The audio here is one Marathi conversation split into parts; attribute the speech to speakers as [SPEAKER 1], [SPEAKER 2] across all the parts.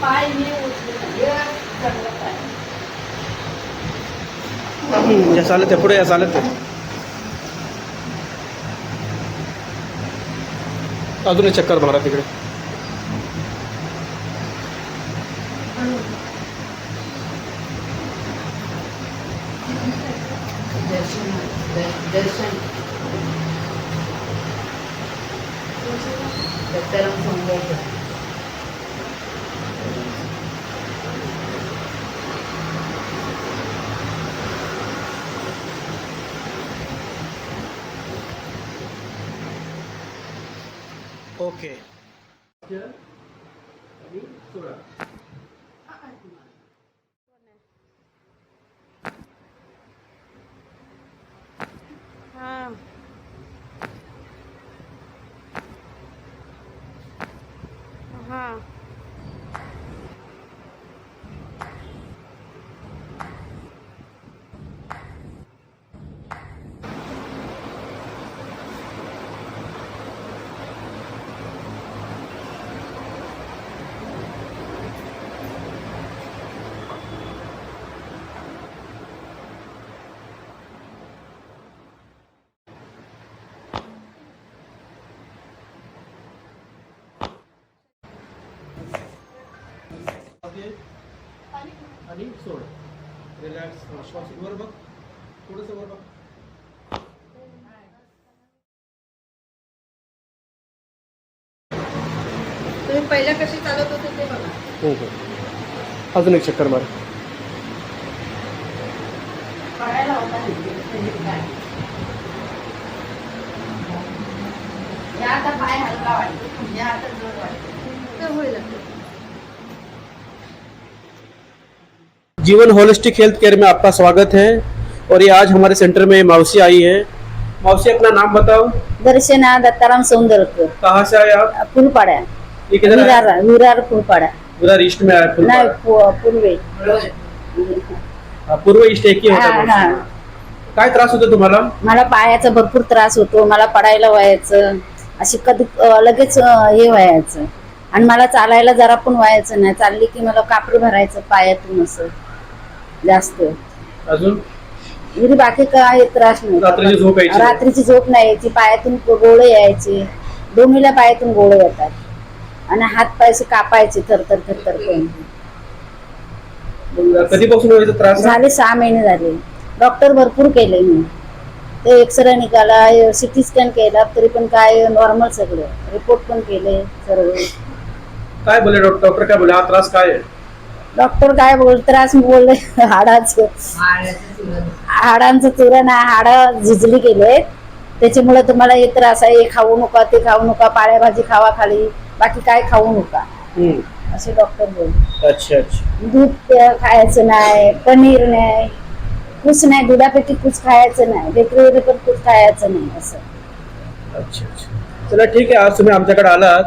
[SPEAKER 1] पाय मी उचलले चांगलं पाय.
[SPEAKER 2] या चालत आहे पुढे, या चालत आहे. अजून एक चक्कर मारा तिकडे.
[SPEAKER 1] दर्शन दत्ताराम समजायचं.
[SPEAKER 2] ओके.
[SPEAKER 3] हाँ हाँ
[SPEAKER 2] आणि सोड. रिलॅक्स. श्वास वर बघ, थोडंसं वर बघ.
[SPEAKER 1] तुम्ही पहिल्या कशी चालत होते ते बघा.
[SPEAKER 2] हो हो. अजून एक चक्कर मार.
[SPEAKER 1] पडायला होता काय. या आता पाय हलका वाटतो, या आता जड वाटतो. तर होईल आता.
[SPEAKER 2] जीवन होलिस्टिक हेल्थ केयर में आपका स्वागत है. और ये आज हमारे सेंटर में मौसी आई है. मौसी, अपना नाम बताओ.
[SPEAKER 4] दर्शना दत्ताराम सौंदरकर,
[SPEAKER 2] कहाँ से आए आप?
[SPEAKER 4] फुलपाड़ा,
[SPEAKER 2] ये किधर आया?
[SPEAKER 4] विरार फुलपाड़ा.
[SPEAKER 2] उधर ईस्ट में आया.
[SPEAKER 4] नाही पूर्वे.
[SPEAKER 2] पूर्व ईस्ट एक ही होता.
[SPEAKER 4] हा.
[SPEAKER 2] काय त्रास होतो तुम्हाला?
[SPEAKER 4] मला पायाचा भरपूर त्रास होतो. मला पडायला व्हायचं, अशी कधी लगेच हे व्हायचं. आणि मला चालायला जरा पण व्हायचं नाही. चालली की मला कापड भरायचं पायातून असं जास्त.
[SPEAKER 2] अजून
[SPEAKER 4] घरी बाकी काय त्रास
[SPEAKER 2] रात्रीची झोप यायची?
[SPEAKER 4] नाही. रात्रीची झोप नाही यायची. पायातून गोळे यायचे. दोन्हीला पायातून गोळे येतात. आणि हात पायसे कापायचे थरथर थरथर करून.
[SPEAKER 2] कधीपासून व्हायचा त्रास?
[SPEAKER 4] झाले 6 महिने झाले. डॉक्टर भरपूर केले मी. ते एक्सरे निघाला, सिटी स्कॅन केला, तरी पण काय नॉर्मल सगळं. रिपोर्ट पण केले सर्व.
[SPEAKER 2] काय बोले डॉक्टर? काय बोले? हा त्रास काय आहे?
[SPEAKER 4] डॉक्टर काय त्रास बोलले हाडांचं चुरण, हाडं झिजली गेले, त्याच्यामुळे तुम्हाला हे त्रास आहे. हे खाऊ नका, ते खाऊ नका, पाळ्या भाजी खावा खाली, बाकी काय खाऊ नका असे डॉक्टर बोलले.
[SPEAKER 2] अच्छा अच्छा.
[SPEAKER 4] दूध खायचं नाही, पनीर नाही, कुछ नाही, दुधापैकी कुछ खायचं नाही, बेकरी पण कुछ खायचं नाही असं.
[SPEAKER 2] अच्छा अच्छा. चला ठीक आहे. आज तुम्ही आमच्याकडे आलात.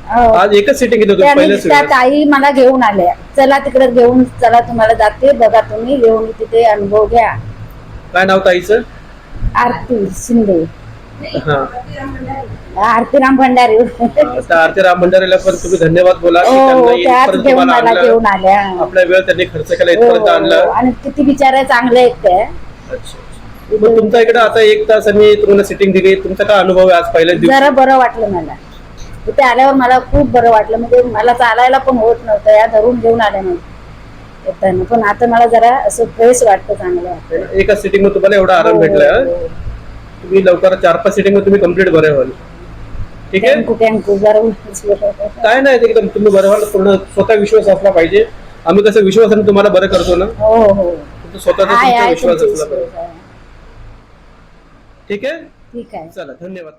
[SPEAKER 4] हो.
[SPEAKER 2] आज एकच सिटिंग घेतो
[SPEAKER 4] त्या
[SPEAKER 2] पहिल्या
[SPEAKER 4] ताई मला घेऊन आल्या. चला तिकडे घेऊन चला, तुम्हाला जाते बघा, तुम्ही घेऊन तिथे अनुभव घ्या.
[SPEAKER 2] काय नाव ताईचं?
[SPEAKER 4] आरती शिंदे.
[SPEAKER 2] हा.
[SPEAKER 4] आरतीराम भंडारी.
[SPEAKER 2] आता आरती राम भंडारीला पण तुम्ही धन्यवाद बोला की
[SPEAKER 4] हो,
[SPEAKER 2] त्यांना
[SPEAKER 4] त्याच
[SPEAKER 2] इथपर्यंत
[SPEAKER 4] घेऊन
[SPEAKER 2] तुम्हाला
[SPEAKER 4] मला
[SPEAKER 2] आणलं.
[SPEAKER 4] घेऊन आल्या.
[SPEAKER 2] आपला वेळ त्यांनी खर्च केला,
[SPEAKER 4] हो,
[SPEAKER 2] इथपर्यंत आणलं.
[SPEAKER 4] आणि किती बिचारे चांगले आहेत ते.
[SPEAKER 2] अच्छा अच्छा. मग तुमचा इकडे आता 1 तास आणि तुम्हाला सिटिंग दिली, तुमचा काय अनुभव आहे आज पहिल्या दिवशी?
[SPEAKER 4] जरा बरं वाटलं मला. इथे आल्यावर मला खूप बरं वाटलं. म्हणजे मला चालायला पण होत नव्हतं. या धरून घेऊन आल्या नव्हतं येताना. पण आता मला जरा असं फ्रेश वाटतं, चांगलं वाटतं.
[SPEAKER 2] एका सिटिंग मध्ये तुम्हाला एवढा आराम भेटला.
[SPEAKER 4] हो.
[SPEAKER 2] तुम्ही लवकर 4-5 सिटिंग मध्ये तुम्ही कम्प्लीट बरे व्हाल. ठीक आहे.
[SPEAKER 4] थँक्यू जरा.
[SPEAKER 2] काय नाही, ते एकदम तुम्ही बरं व्हाल. पूर्ण स्वतः विश्वास असला पाहिजे. आम्ही कसं विश्वासाने तुम्हाला बरं करतो ना,
[SPEAKER 4] हो हो.
[SPEAKER 2] स्वतःचा
[SPEAKER 4] आहे,
[SPEAKER 2] तुमचा
[SPEAKER 4] आहे,
[SPEAKER 2] विश्वास
[SPEAKER 4] तुमची
[SPEAKER 2] असला पाहिजे.
[SPEAKER 4] विश्वास आहे.
[SPEAKER 2] ठीक आहे.
[SPEAKER 4] ठीक आहे.
[SPEAKER 2] चला, धन्यवाद.